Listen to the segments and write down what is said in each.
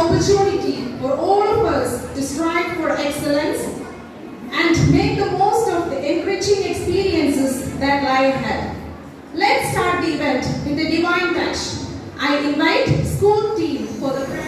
opportunity for all of us to strive for excellence and make the most of the enriching experiences that lie ahead. Let's start the event with a divine touch. I invite school team for the prayer.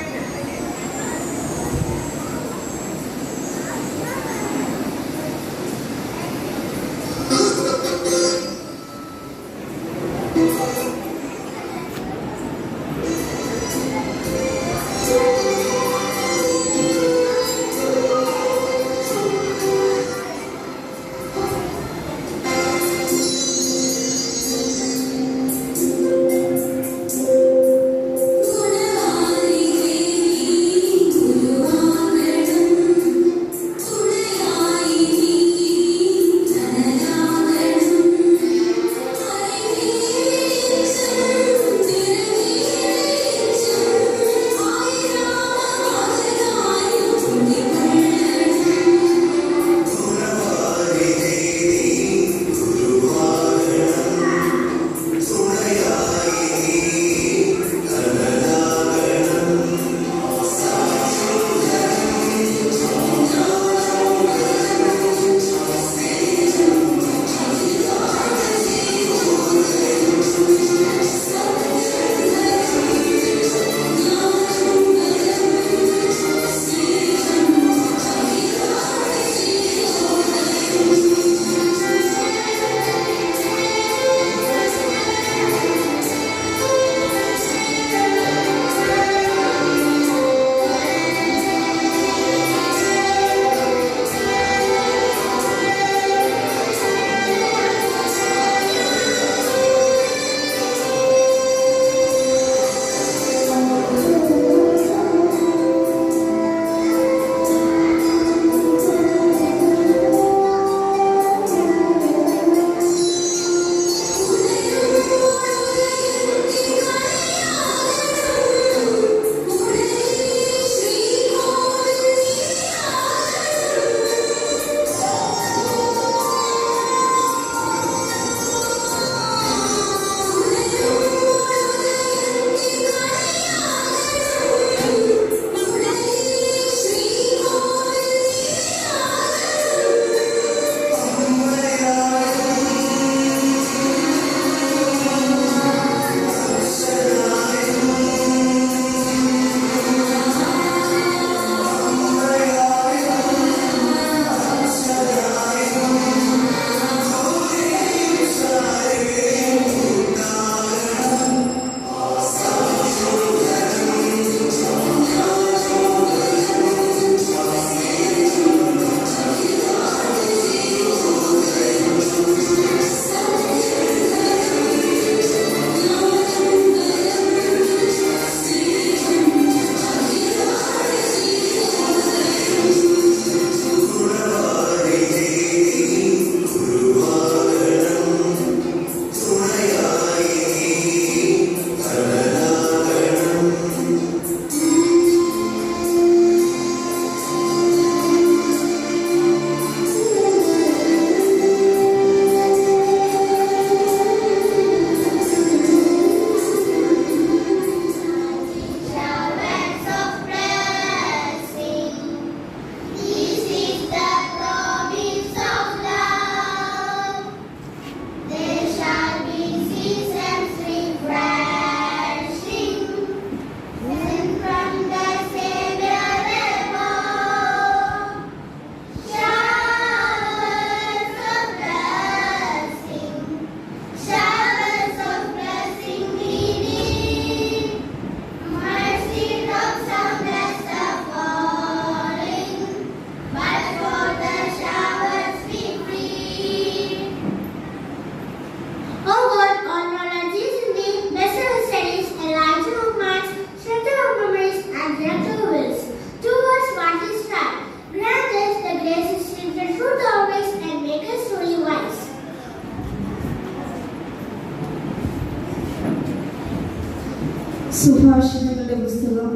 സുഭാഷിതങ്ങളുടെ പുസ്തകം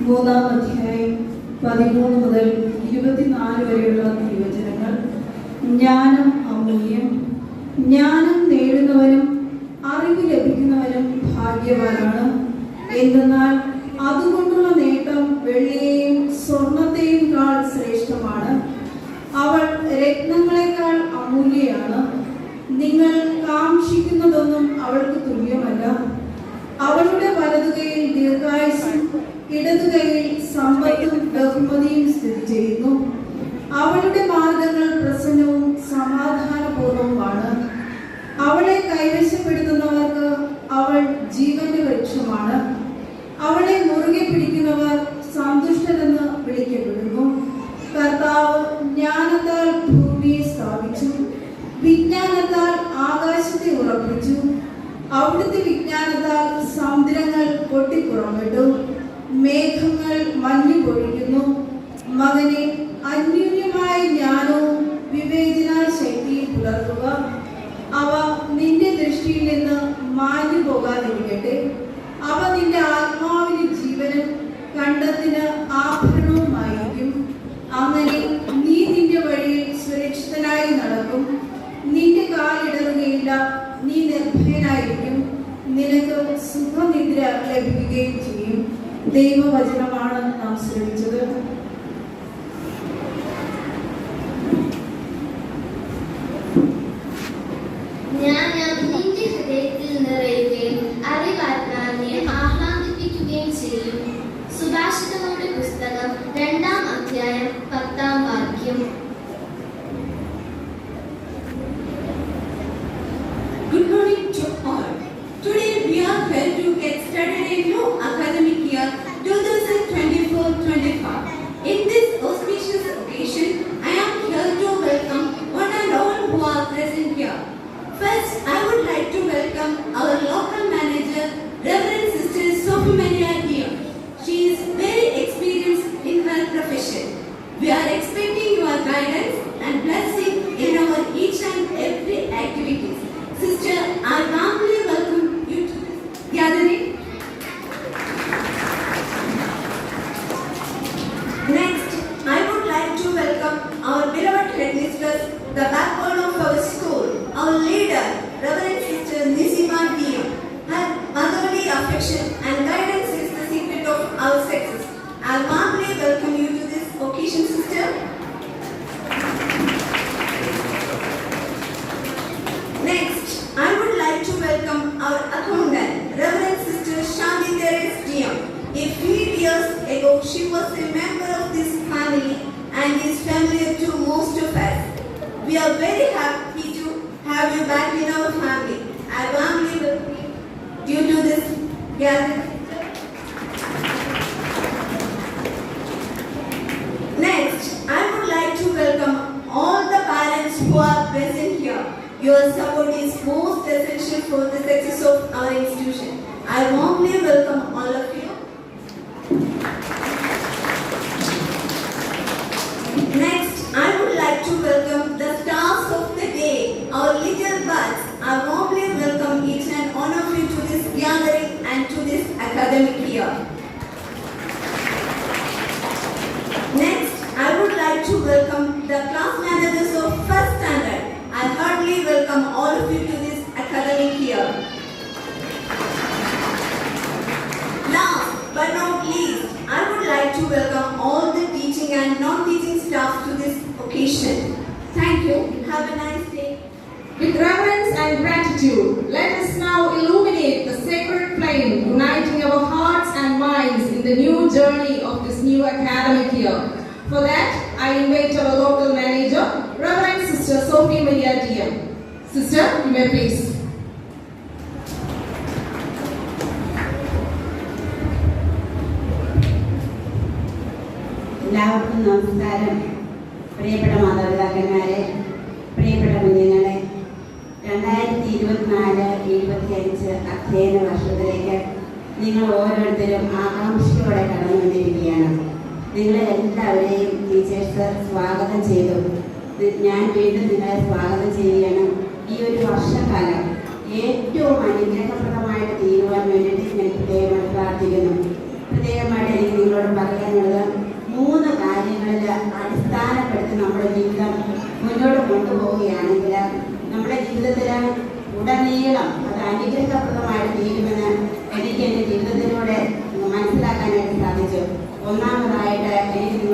3-ാം അധ്യായം 13 മുതൽ 24 വരെയുള്ള തിരുവചനങ്ങൾ. ജ്ഞാനം അമൂല്യം, ജ്ഞാനം നേടുന്നവനും അറിവ് ലഭിക്കുന്നവനും ഭാഗ്യവാനാണ്. എന്തെന്നാൽ അതുകൊണ്ടുള്ള നേട്ടം വെള്ളിയെയും സ്വർണത്തെയും കാൾ ശ്രേഷ്ഠമാണ്. അവൾ രത്നങ്ങളെക്കാൾ അമൂല്യയാണ്. നിങ്ങൾ കാക്ഷിക്കുന്നതൊന്നും അവൾക്ക് തുല്യമല്ല. അവളുടെ വലതുകൈയിൽ ദീർഘായുസ്സും ഇടതുകൈയിൽ സമ്പത്തും ബഹുമതിയും സ്ഥിതി ചെയ്യുന്നു. അവളുടെ മാർഗങ്ങൾ പ്രസന്നവും സമാധാനപൂർവവുമാണ്. അവളെ കൈവശപ്പെടുത്തുന്നവർക്ക് അവൾ ജീവന്റെ വൃക്ഷമാണ്. അവളെ മുറുകെ പിടിക്കുന്നവർ സന്തുഷ്ടരെന്ന് വിളിക്കപ്പെടുന്നു. കർത്താവ് ജ്ഞാനത്താൽ ഭൂമിയെ സ്ഥാപിച്ചു, വിജ്ഞാനത്താൽ ആകാശത്തെ ഉറപ്പിച്ചു. അവിടുത്തെ വിജ്ഞാനത്താൽ സമുദ്രങ്ങൾ പൊട്ടിപ്പുറപ്പെട്ടു, മേഘങ്ങൾ മഞ്ഞു പൊഴിക്കുന്നു. മകനെ, അന്യോന്യമായ ജ്ഞാനവും വിവേചന ശക്തിയും പുലർത്തുക. അവ നിന്റെ ദൃഷ്ടിയിൽ നിന്ന് മാഞ്ഞു പോകാതിരിക്കട്ടെ. അവ നിന്റെ ആത്മാവിന് ജീവനും കണ്ടത്തിന് ആഭരണവുമായിരിക്കും. അങ്ങനെ നീ നിന്റെ വഴിയിൽ സുരക്ഷിതനായി നടക്കും. നിന്റെ കാലിടറുകയില്ല. നീ നിർഭയനായിരിക്കും. നിനക്ക് സുഖനിദ്ര ലഭിക്കുകയും ചെയ്യും. ദൈവവചനമാണ് നാം ശ്രമിച്ചത്. ജ്ഞാനം നിന്റെ ഹൃദയത്തിൽ നിറയുകയും അറിവാത്മാവിനെ ആഹ്ലാദിപ്പിക്കുകയും ചെയ്യും. സുഭാഷിതങ്ങളുടെ പുസ്തകം 2-ാം അധ്യായം 10-ാം വാക്യം. Good morning to all. Today we are going to get started a new academic year 2024-25. In this auspicious occasion, I am here to welcome one and all who are present here. First, I would like to welcome our local manager, Reverend Sister Sophie Maria Dion. She is very experienced in her profession. We are expecting your guidance and blessing in our each and every activities. Sister, I warmly welcome you to this gathering. Next, I would like to welcome our beloved headmistress, the backbone of our school, our leader, Reverend Sister Nisima Dion. Her motherly affection and guidance is the secret of our success. I warmly welcome you to this occasion, sister. Next, I would like to welcome our accountant, Reverend Sister Shanti Teres Dion. A few years ago, she was a member of this family and is familiar to most of us. We are very happy to have you back in our family. I warmly welcome you to this gathering. Next, I would like to welcome all the parents who are present here. Your support is most essential for the success of our institution. I warmly welcome all of you. Next, I would like to welcome the stars of the day, our little buds. I warmly welcome each and one of you to this gathering and to this academic year. Next, I would like to welcome the class managers of first standard. I heartily welcome all of you to this academic year. Last but not least, I would like to welcome all the teaching and non-teaching staff to this occasion. Thank you. Have a nice day. With reverence and gratitude, let us now illuminate the sacred flame, uniting our hearts and minds in the new journey of this new academic year. For that, I invite our local manager, Reverend Sister Sophie Maria Dion. Sister, you may please. എല്ലാവർക്കും നമസ്കാരം. പ്രിയപ്പെട്ട മാതാപിതാക്കന്മാരെ, പ്രിയപ്പെട്ട കുഞ്ഞുങ്ങളെ, 2024-25 അധ്യയന വർഷത്തിലേക്ക് നിങ്ങൾ ഓരോരുത്തരും ആകാംക്ഷയോടെ കടന്നുകൊണ്ടിരിക്കുകയാണ്. നിങ്ങളെ എല്ലാവരെയും ടീച്ചേഴ്സ് സ്വാഗതം ചെയ്തു. ഞാൻ വീണ്ടും നിങ്ങളെ സ്വാഗതം ചെയ്യുകയാണ്. ഈ ഒരു വർഷക്കാലം ഏറ്റവും അനുഗ്രഹപ്രദമായിട്ട് തീരുവാൻ വേണ്ടിയിട്ട് ഞാൻ പ്രത്യേകമായി പ്രാർത്ഥിക്കുന്നു. പ്രത്യേകമായിട്ട് എനിക്ക് നിങ്ങളോട് പറയാനുള്ളത് 3 കാര്യങ്ങളിൽ അടിസ്ഥാനപ്പെടുത്തി നമ്മുടെ ജീവിതം മുന്നോട്ട് കൊണ്ടുപോവുകയാണെങ്കിൽ നമ്മുടെ ജീവിതത്തിൽ ഉടനീളം അത് അനുഗ്രഹപ്രദമായിട്ട് തീരുമെന്ന് എനിക്ക് എൻ്റെ ജീവിതത്തിലൂടെ മനസ്സിലാക്കാനായിട്ട് സാധിച്ചു. ഒന്നാമത്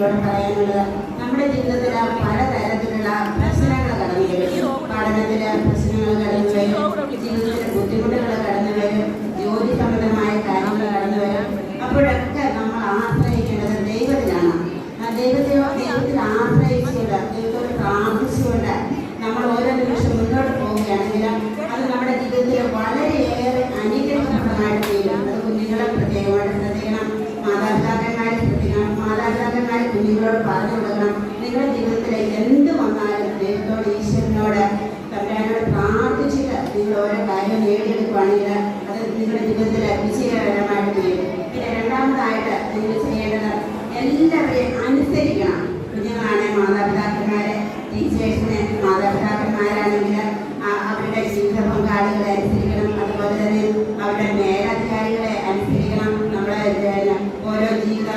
നിങ്ങളോട് പറയാനുള്ളത്, നമ്മുടെ ജീവിതത്തിൽ പലതരത്തിലുള്ള പ്രശ്നങ്ങൾ കടന്നു വരും. പഠനത്തിലെ പ്രശ്നങ്ങൾ കടന്നു വരും, ജീവിതത്തിലെ ബുദ്ധിമുട്ടുകൾ കടന്നു വരും, ജോലി സംബന്ധമായ കാര്യങ്ങൾ കടന്നു വരും. അപ്പോഴൊക്കെ നമ്മൾ ആശ്രയിക്കേണ്ടത് ദൈവത്തിലാണ്. ദൈവത്തിൽ ആശ്രയിച്ചുകൊണ്ട്, ദൈവത്തോട് പ്രാർത്ഥിച്ചുകൊണ്ട് നമ്മൾ ഓരോ നിമിഷം മുന്നോട്ട് പോവുകയാണെങ്കിൽ അത് നമ്മുടെ ജീവിതത്തിൽ വളരെയേറെ അനുഗ്രഹപ്രദമായിട്ട് തീരും. അത് കുഞ്ഞുങ്ങളെ പ്രത്യേകമായിട്ട് ശ്രദ്ധിക്കണം, മാതാപിതാക്കന്മാരെ ശ്രദ്ധിക്കണം. മാതാപിതാക്കന്മാരെ കുഞ്ഞുങ്ങളോട് പറഞ്ഞു കൊടുക്കണം, നിങ്ങളുടെ ജീവിതത്തിൽ എന്ത് വന്നാലും ദൈവത്തോട്, ഈശ്വരനോട്, തമ്പുരാനോട് പ്രാർത്ഥിച്ചിട്ട് നിങ്ങൾ ഓരോ കാര്യം നേടിയെടുക്കുകയാണെങ്കിൽ അത് നിങ്ങളുടെ ജീവിതത്തിൽ വിജയകരമായിട്ട് തീരും. പിന്നെ രണ്ടാമതായിട്ട് നിങ്ങൾ ചെയ്യേണ്ടത് എല്ലാവരെയും അനുസരിക്കണം. കുഞ്ഞുങ്ങളാണ് മാതാപിതാക്കന്മാരെ, ടീച്ചേഴ്സിനെ, മാതാപിതാക്കന്മാരാണെങ്കിൽ അവരുടെ ജീവിത പങ്കാളികളെ അനുസരിക്കണം. അതുപോലെ തന്നെ അവരുടെ മേലധികാരികളെ അനുസരിക്കണം. നമ്മുടെ ഓരോ ജീവിത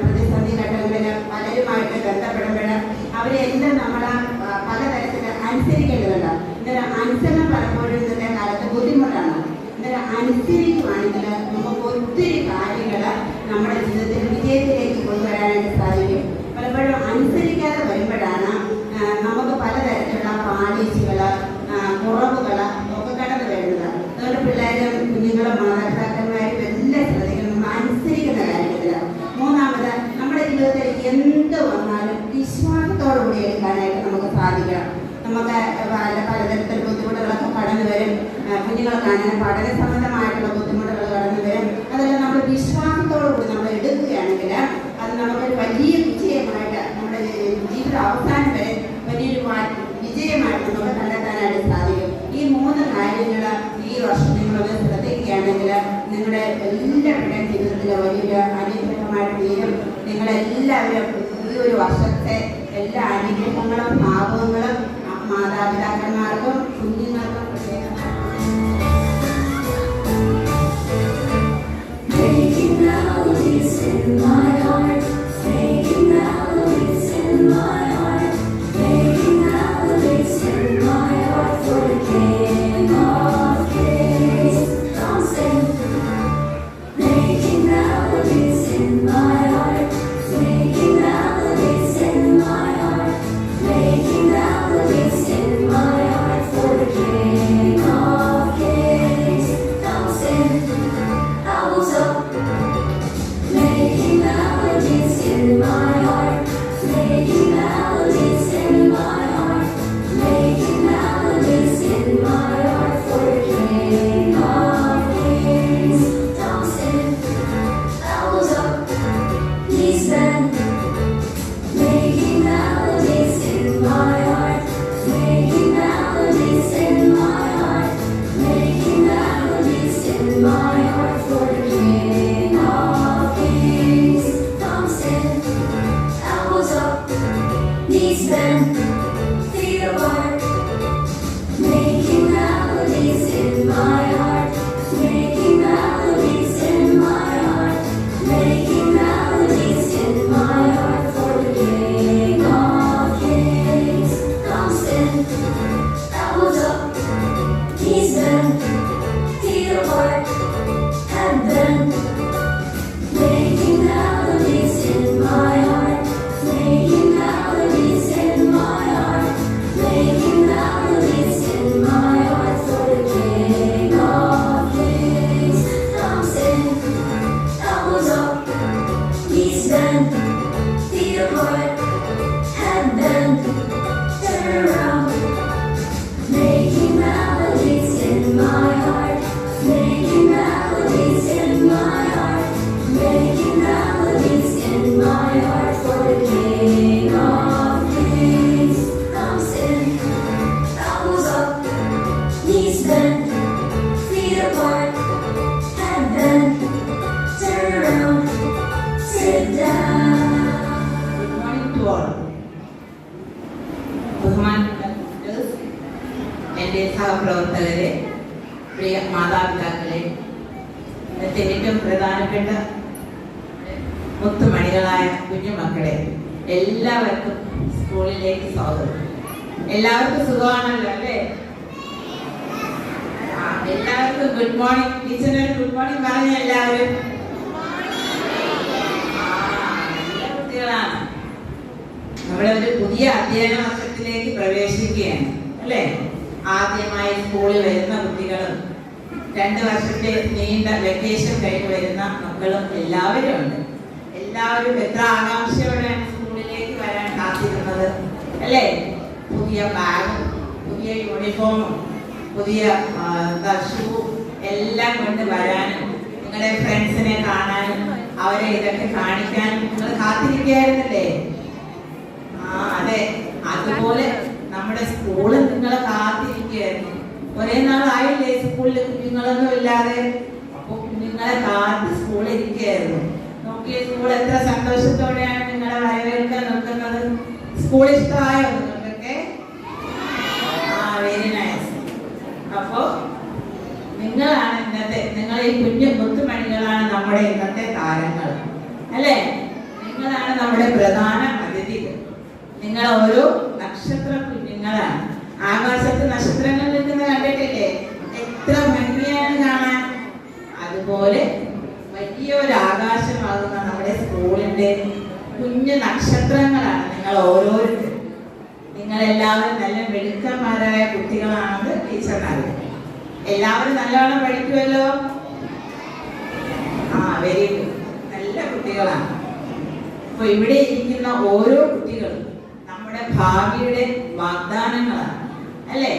പ്രതിസന്ധി ഘട്ടങ്ങളിൽ പലരുമായിട്ട് ബന്ധപ്പെടുമ്പോൾ അവരെല്ലാം നമ്മൾ പലതരത്തിൽ അനുസരിക്കേണ്ടതുണ്ട്. ഇന്നലെ അനുസരണം പലപ്പോഴും ഇന്നത്തെ കാലത്ത് ബുദ്ധിമുട്ടാണ്. ഇന്നലെ അനുസരിക്കുകയാണെങ്കിൽ നമുക്ക് ഒത്തിരി കാര്യങ്ങൾ നമ്മുടെ ജീവിതത്തിൽ വിജയത്തിലേക്ക് കൊണ്ടുവരാനായിട്ട് സാധിക്കും. പലപ്പോഴും അനുസരിക്കാതെ വരുമ്പോഴാണ് നമുക്ക് പലതരത്തിലുള്ള പാളിച്ചുകൾ, കുറവുകൾ ഒക്കെ കടന്നു വരുന്നത്. അതുകൊണ്ട് പിള്ളേരും കുഞ്ഞുങ്ങളും മാതാപിതാക്കന്മാരും എല്ലാം ശ്രദ്ധിക്കണം നമ്മൾ അനുസരിക്കുന്ന കാര്യത്തിൽ. മൂന്നാമത്, നമ്മുടെ ജീവിതത്തിൽ എന്ത് വന്നാലും വിശ്വാസത്തോടുകൂടി എടുക്കാനായിട്ട് നമുക്ക് സാധിക്കണം. നമുക്ക് പലതരത്തിലുള്ള ബുദ്ധിമുട്ടുകളൊക്കെ കടന്നു വരും. കുഞ്ഞുങ്ങൾക്കാണ് പഠന സംബന്ധമായിട്ടുള്ള ബുദ്ധിമുട്ടുകൾ കടന്നു വരും. അതെല്ലാം നമ്മൾ വിശ്വാസത്തോടുകൂടി നമ്മൾ എടുക്കുകയാണെങ്കിൽ അത് നമുക്കൊരു വലിയ വിജയമായിട്ട് നമ്മുടെ ജീവിത അവസാനം വരെ വലിയൊരു വിജയമായിട്ട് നമുക്ക് കണ്ടെത്താനായിട്ട് സാധിക്കും. ഈ 3 കാര്യങ്ങൾ ഈ വർഷം നിങ്ങളൊന്ന് ശ്രദ്ധിക്കുകയാണെങ്കിൽ നിങ്ങളുടെ എല്ലാവരുടെയും ജീവിതത്തിൽ വലിയൊരു അനുഗ്രഹമായിട്ട് തീരും. നിങ്ങളെല്ലാവരും ഈ ഒരു വർഷത്തെ എല്ലാ അനുഗ്രഹങ്ങളും ഭാവങ്ങളും മാതാപിതാക്കന്മാർക്കും കുഞ്ഞുങ്ങൾക്കും എൻ്റെ സഹപ്രവർത്തകരെ, പ്രിയ മാതാപിതാക്കളെ, ഇന്നത്തെ ഏറ്റവും പ്രധാനപ്പെട്ട മുത്തുമണികളായ കുഞ്ഞുമക്കളെ, എല്ലാവർക്കും സ്കൂളിലേക്ക് സ്വാഗതം. എല്ലാവർക്കും സുഖമാണല്ലോ അല്ലേ? എല്ലാവർക്കും ഗുഡ് മോർണിംഗ്. ടീച്ചറിനൊരു ഗുഡ് മോർണിംഗ് പറഞ്ഞ എല്ലാവരും. കുട്ടികളാണ്. നമ്മളൊരു പുതിയ അധ്യയന വർഷത്തിലേക്ക് പ്രവേശിക്കുകയാണ് അല്ലേ? ആദ്യമായി സ്കൂളിൽ വരുന്ന കുട്ടികളും 2 വർഷത്തെ നീണ്ട വെക്കേഷൻ കഴിഞ്ഞ് വരുന്ന മക്കളും എല്ലാവരും ഉണ്ട്. എല്ലാവരും എത്ര ആകാംക്ഷയോടെയാണ് സ്കൂളിലേക്ക് വരാൻ കാത്തിരുന്നത് അല്ലേ? പുതിയ ബാഗും പുതിയ യൂണിഫോമും പുതിയ ഷൂ എല്ലാം കൊണ്ട് വരാനും നിങ്ങളുടെ ഫ്രണ്ട്സിനെ കാണാനും അവരെ ഇതൊക്കെ കാണിക്കാനും നിങ്ങൾ കാത്തിരിക്കുകയായിരുന്നല്ലേ? അതെ, അതുപോലെ നമ്മുടെ സ്കൂളിൽ നിങ്ങളെ കാത്തിരിക്കുകയായിരുന്നു. ഒരേ നാളായില്ലേ സ്കൂളിൽ കുഞ്ഞുങ്ങളൊന്നും ഇല്ലാതെ? അപ്പൊ കുഞ്ഞുങ്ങളെ കാത്ത് സ്കൂളിൽ ഇരിക്കുകയായിരുന്നു. നോക്കിയ സ്കൂൾ എത്ര സന്തോഷത്തോടെയാണ് നിങ്ങളെ വരവേൽക്കാൻ നിൽക്കുന്നത്. സ്കൂൾ ഇഷ്ടമായോ നിങ്ങൾക്കൊക്കെ? Very nice. അപ്പോ നിങ്ങളാണ് നിങ്ങൾ ഈ കുഞ്ഞു മുത്തുമണികളാണ് നമ്മുടെ ഇന്നത്തെ താരങ്ങൾ അല്ലേ? നിങ്ങളാണ് നമ്മുടെ പ്രധാന അതിഥികൾ. നിങ്ങൾ ഓരോ നക്ഷത്ര കുഞ്ഞുങ്ങളാണ്. ആകാശത്ത് നക്ഷത്രങ്ങൾ നിൽക്കുന്ന കണ്ടിട്ടില്ലേ? എത്ര ഭംഗിയാണ് കാണാൻ. അതുപോലെ വലിയൊരു ആകാശമാകുന്ന നമ്മുടെ സ്കൂളിന്റെ കുഞ്ഞു നക്ഷത്രങ്ങളാണ് നിങ്ങൾ ഓരോരുത്തരും. നിങ്ങളെല്ലാവരും നല്ല മിടുക്കന്മാരായ കുട്ടികളാണെന്ന് ടീച്ചർ അറിയാം. എല്ലാവരും നല്ലവണ്ണം പഠിക്കുമല്ലോ? വെരി ഗുഡ്, നല്ല കുട്ടികളാണ്. അപ്പൊ ഇവിടെ ഇരിക്കുന്ന ഓരോ കുട്ടികളും നമ്മുടെ ഭാവിയുടെ വാഗ്ദാനങ്ങളാണ് അല്ലേ?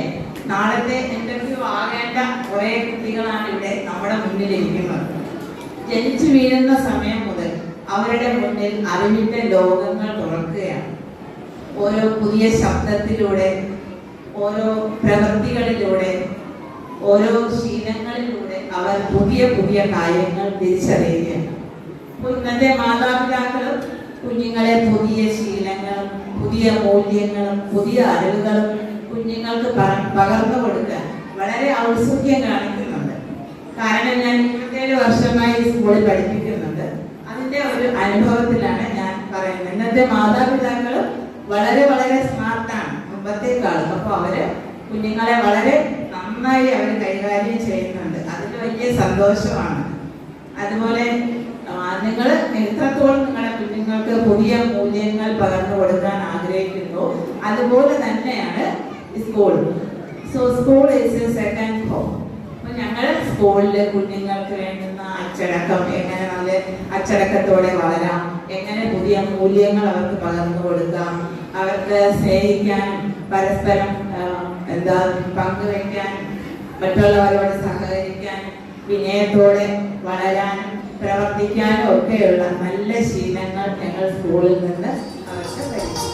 നാളത്തെ ഇന്റർവ്യൂ ആകേണ്ട കുറെ കുട്ടികളാണ് ഇവിടെ നമ്മുടെ മുന്നിൽ ഇരിക്കുന്നത്. ജനിച്ചു വീഴുന്ന സമയം മുതൽ അവരുടെ മുന്നിൽ അറിവിന്റെ ലോകങ്ങൾ തുറക്കുകയാണ്. ഓരോ പുതിയ ശബ്ദത്തിലൂടെ, ഓരോ പ്രവൃത്തികളിലൂടെ, ഓരോ ശീലങ്ങളിലൂടെ അവർ പുതിയ പുതിയ കാര്യങ്ങൾ തിരിച്ചറിയുകയാണ്. അപ്പോൾ ഇന്നത്തെ മാതാപിതാക്കളും കുഞ്ഞുങ്ങളെ പുതിയ ശീലങ്ങളും പുതിയ മൂല്യങ്ങളും പുതിയ അറിവുകളും കുഞ്ഞുങ്ങൾക്ക് പകർന്നു കൊടുക്കാൻ വളരെ ഔത്സുക്യം കാണിക്കുന്നുണ്ട്. കാരണം ഞാൻ 27 വർഷമായി സ്കൂളിൽ പഠിപ്പിക്കുന്നുണ്ട്. അതിന്റെ ഒരു അനുഭവത്തിലാണ് ഞാൻ പറയുന്നത്. ഇന്നത്തെ മാതാപിതാക്കൾ വളരെ വളരെ സ്മാർട്ടാണ് മുമ്പത്തേക്കാളും. അപ്പോൾ അവര് കുഞ്ഞുങ്ങളെ വളരെ നന്നായി അവർ കൈകാര്യം ചെയ്യുന്നുണ്ട്. അതിന് വലിയ സന്തോഷമാണ്. അതുപോലെ നിങ്ങൾ എത്രത്തോളം നിങ്ങളുടെ കുഞ്ഞുങ്ങൾക്ക് പുതിയ മൂല്യങ്ങൾ പകർന്നു കൊടുക്കാൻ ആഗ്രഹിക്കുന്നു, അതുപോലെ തന്നെയാണ് school. So school is A second home. അപ്പൊ ഞങ്ങൾ സ്കൂളിൽ കുഞ്ഞുങ്ങൾക്ക് വേണ്ടുന്ന അച്ചടക്കം, എങ്ങനെ നല്ല അച്ചടക്കത്തോടെ വളരാം, എങ്ങനെ പുതിയ മൂല്യങ്ങൾ അവർക്ക് പകർന്നു കൊടുക്കാം, അവർക്ക് സ്നേഹിക്കാൻ, പരസ്പരം പങ്കുവയ്ക്കാൻ, മറ്റുള്ളവരോട് സഹകരിക്കാൻ, വിനയത്തോടെ വളരാനും പ്രവർത്തിക്കാനും ഒക്കെയുള്ള നല്ല ശീലങ്ങൾ ഞങ്ങൾ സ്കൂളിൽ നിന്ന് അവർക്ക് പഠിച്ചു.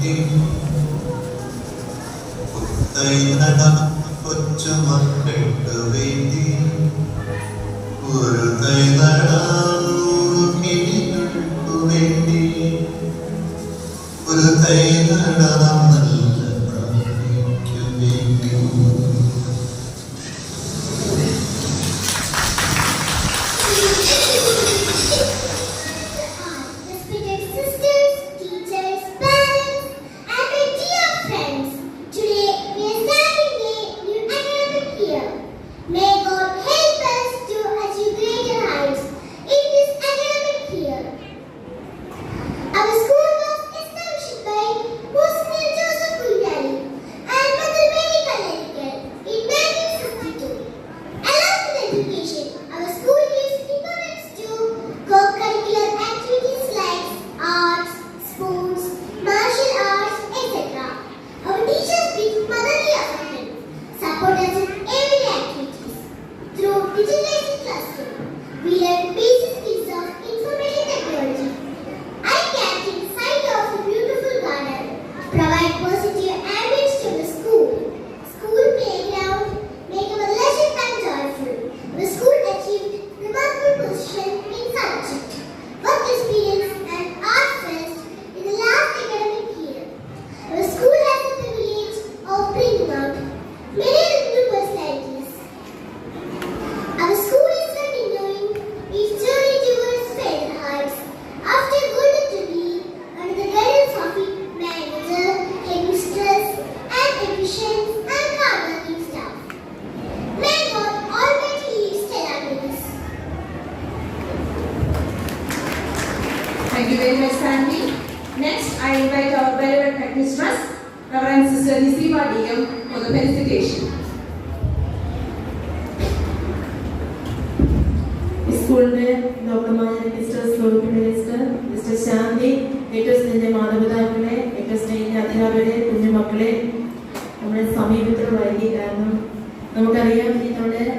വേണ്ടി കൊച്ചുമക്കൾക്ക് വേണ്ടി ഒരു തൈ നടാം 100 കിളികൾക്കു വേണ്ടി ഒരു തൈ നടാം നല്ല ഭാവിക്കു വേണ്ടി. Respected sisters, teachers, parents, and my dear friends, today we are starting a new academic year. May God help us to achieve greater heights in this academic year. Our school was established by Monsignor Joseph Kuljali and Mother Mary Kallarikal in 1962. Along with education, our school gives importance to co-curricular activities like arts, sports, martial arts, etc. Our teachers give motherly affection, support us in every activities. Through digitalized classroom, we learn basic skills of information technology. I can take sight of the beautiful garden, provide positive ambience to the school. School playground make our leisure time joyful. The school achieved remarkable position in subject, work experience and art fest in the last academic year. Our school has the privilege of bringing out many new personalities. Our school is continuing its journey towards further heights after Golden Jubilee under the guidance of its manager, headmistress, and efficient and hardworking staff. May God Almighty lead Stella Miss. Thank you very much, Sandy. Next, I invite our beloved headmistress, Reverend Sister Nisiba DM, for the felicitation. സ്കൂളിന്റെ ഡോക്ടർമാരായ mister Swarup minister, mister ശാന്തി, ഏറ്റവും സ്നേഹിച്ച മാതാപിതാക്കളെ, ഏറ്റവും സ്നേഹിച്ച അധ്യാപകരെ, കുഞ്ഞുമക്കളെ, നമ്മുടെ സമീപത്തിൽ വൈകി. കാരണം നമുക്കറിയാം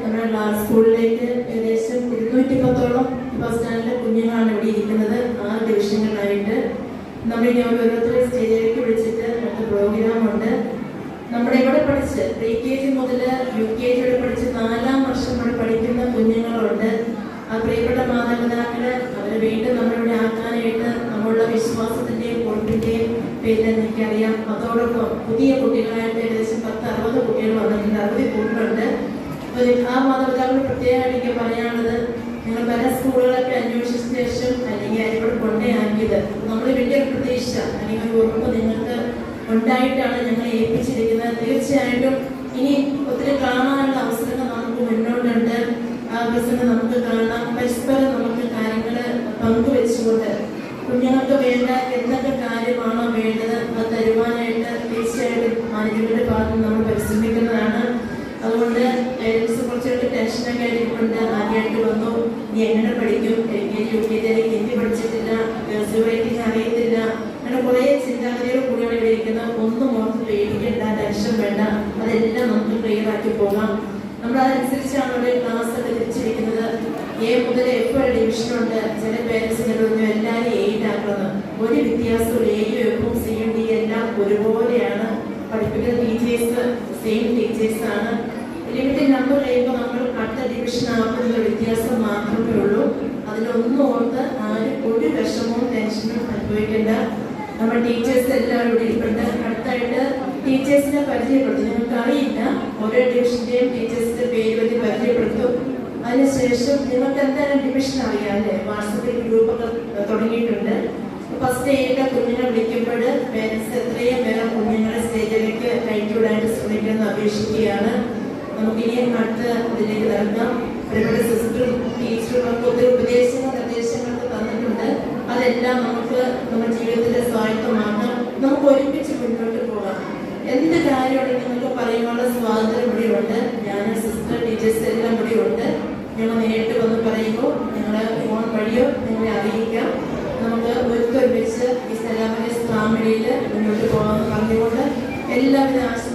നമ്മുടെ സ്കൂളിലേക്ക് ഏകദേശം 210ഓളം ബസ് സ്റ്റാൻഡിലെ കുഞ്ഞുങ്ങളാണ് ഇവിടെ ഇരിക്കുന്നത്. 6 ഡിവിഷനുകളായിട്ട് നമ്മളിനി ഓരോരുത്തരെ സ്റ്റേജിലേക്ക് വിളിച്ചിട്ട് നമുക്ക് പ്രോഗ്രാമുണ്ട്. നമ്മുടെ ഇവിടെ പഠിച്ച് pre-KG മുതൽ UKG വരെ പഠിച്ച് 4ാം വർഷം ഇവിടെ പഠിക്കുന്ന കുഞ്ഞുങ്ങളുണ്ട്. ആ പ്രിയപ്പെട്ട മാതാപിതാക്കള് അവരെ വീണ്ടും നമ്മളിവിടെ ആക്കാനായിട്ട് നമ്മളുടെ വിശ്വാസത്തിന്റെയും ഉറപ്പിന്റെയും പേരിൽ എനിക്കറിയാം. അതോടൊപ്പം പുതിയ കുട്ടികളായിട്ട് ഏകദേശം 10-60 കുട്ടികൾ വന്നിട്ടുണ്ട്, 60 കുട്ടികളുണ്ട്. ആ മാതാപിതാക്കൾ പ്രത്യേകമായിട്ട് എനിക്ക് പറയാനുള്ളത്, നിങ്ങൾ പല സ്കൂളുകളൊക്കെ അന്വേഷിച്ച ശേഷം അല്ലെങ്കിൽ അതിലൂടെ കൊണ്ടേയാക്കിയത് നമ്മൾ വലിയൊരു പ്രതീക്ഷ അല്ലെങ്കിൽ ഒരു ഉറപ്പ് നിങ്ങൾക്ക് ഉണ്ടായിട്ടാണ് ഞങ്ങൾ ഏൽപ്പിച്ചിരിക്കുന്നത്. തീർച്ചയായിട്ടും ഇനി ഒത്തിരി കാണാനുള്ള അവസരങ്ങൾ നമുക്ക് മുന്നോട്ടുണ്ട്. ആ പ്രസംഗം നമുക്ക് കാണാം. പരസ്പരം നമുക്ക് കാര്യങ്ങൾ പങ്കുവെച്ചുകൊണ്ട് കുഞ്ഞുങ്ങൾക്ക് വേണ്ട എന്തൊക്കെ കാര്യമാണോ വേണ്ടത് അത് തരുവാനായിട്ട് തീർച്ചയായിട്ടും മാനേജ്മെന്റിന്റെ ഭാഗത്ത് നമ്മൾ പരിശ്രമിക്കുന്നതാണ്. അതുകൊണ്ട് പേരൻസ് കുറച്ചൊക്കെ ടെൻഷനൊക്കെ ആയിട്ടുണ്ട്. ആദ്യമായിട്ട് വന്നു, നീ എങ്ങനെ പഠിക്കും, LKG UKG ഹിന്ദി പഠിച്ചിട്ടില്ല, റൈറ്റിംഗ് അറിയത്തില്ല, അങ്ങനെ കുറേ ചിന്താഗതികൾ കൂടിയാണ് ഇവിടെ ഇരിക്കുന്നത്. ഒന്നും ഓർത്ത് പേടിക്കേണ്ട, ടെൻഷൻ വേണ്ട, അതെല്ലാം നമുക്ക് ക്ലിയർ ആക്കി പോകാം. നമ്മൾ അതനുസരിച്ചാണ് ഇവിടെ ക്ലാസ് ഒക്കെ തിരിച്ചിരിക്കുന്നത്. A മുതൽ F വരെ ഡിവിഷനുണ്ട്. ചില പേരൻസിനെ പറഞ്ഞു എല്ലാവരും 8 ആക്കണം. ഒരു വ്യത്യാസവും Aയും Fഉം Cയും D എല്ലാം ഒരുപോലെയാണ്. പഠിപ്പിക്കുന്ന ടീച്ചേഴ്സ് സെയിം ടീച്ചേഴ്സാണ്. ലിമിറ്റഡ് നമ്പർ കഴിയുമ്പോൾ നമ്മൾ അടുത്ത ഡിവിഷൻ ആകുന്ന വ്യത്യാസം മാത്രമേ ഉള്ളൂ. അതിലൊന്നും ഓർത്ത് ആരും ഒരു വിഷമവും ടെൻഷനും അനുഭവിക്കേണ്ട. നമ്മുടെ ടീച്ചേഴ്സ് എല്ലാവരും ഇവിടെ ഇരിപ്പുണ്ട്. അടുത്തായിട്ട് ടീച്ചേഴ്സിനെ പരിചയപ്പെടുത്തും. നിങ്ങൾക്ക് അറിയില്ല, ഓരോ ഡിവിഷന്റെയും ടീച്ചേഴ്സിന്റെ പേര് വെച്ച് പരിചയപ്പെടുത്തും. അതിനുശേഷം നിങ്ങൾക്ക് എന്തായാലും ഡിവിഷൻ അറിയാം അല്ലേ, വാട്സപ്പിൽ ഗ്രൂപ്പൊക്കെ തുടങ്ങിയിട്ടുണ്ട്. ഫസ്റ്റ് എയ്ഡ് കുഞ്ഞുങ്ങളെ വിളിക്കുമ്പോൾ പേരൻസ് എത്രയും വേറെ കുഞ്ഞുങ്ങളെ സ്റ്റേജിലേക്ക് കയറ്റിവിടാനായിട്ട് ശ്രമിക്കണമെന്ന് അപേക്ഷിക്കുകയാണ്. നമുക്കിനി അടുത്ത ഇതിലേക്ക് നടക്കാം. ഒരുപാട് സിസ്റ്ററും ടീച്ചറും ഒത്തിരി ഉപദേശങ്ങൾ നിർദ്ദേശങ്ങളൊക്കെ തന്നിട്ടുണ്ട്. അതെല്ലാം നമുക്ക് നമ്മുടെ ജീവിതത്തിലെ സ്വായത്തമാക്കാം. നമുക്ക് ഒരുമിച്ച് മുന്നോട്ട് പോകാം. എന്ത് കാര്യമാണെങ്കിൽ നിങ്ങൾക്ക് പറയാനുള്ള സ്വാതന്ത്ര്യം ഇവിടെയുണ്ട്. ഞാൻ സിസ്റ്റർ ടീച്ചേഴ്സ് എല്ലാം ഇവിടെയുണ്ട്. ഞങ്ങൾ നേരിട്ട് വന്ന് പറയുമ്പോൾ ഞങ്ങളെ ഫോൺ വഴിയോ നിങ്ങളെ അറിയിക്കാം. നമുക്ക് ഒരുമിച്ച് ഈ സ്ഥലം ഫാമിലിയിൽ മുന്നോട്ട് പോകാമെന്ന് പറഞ്ഞുകൊണ്ട് എല്ലാവിധ ആശംസ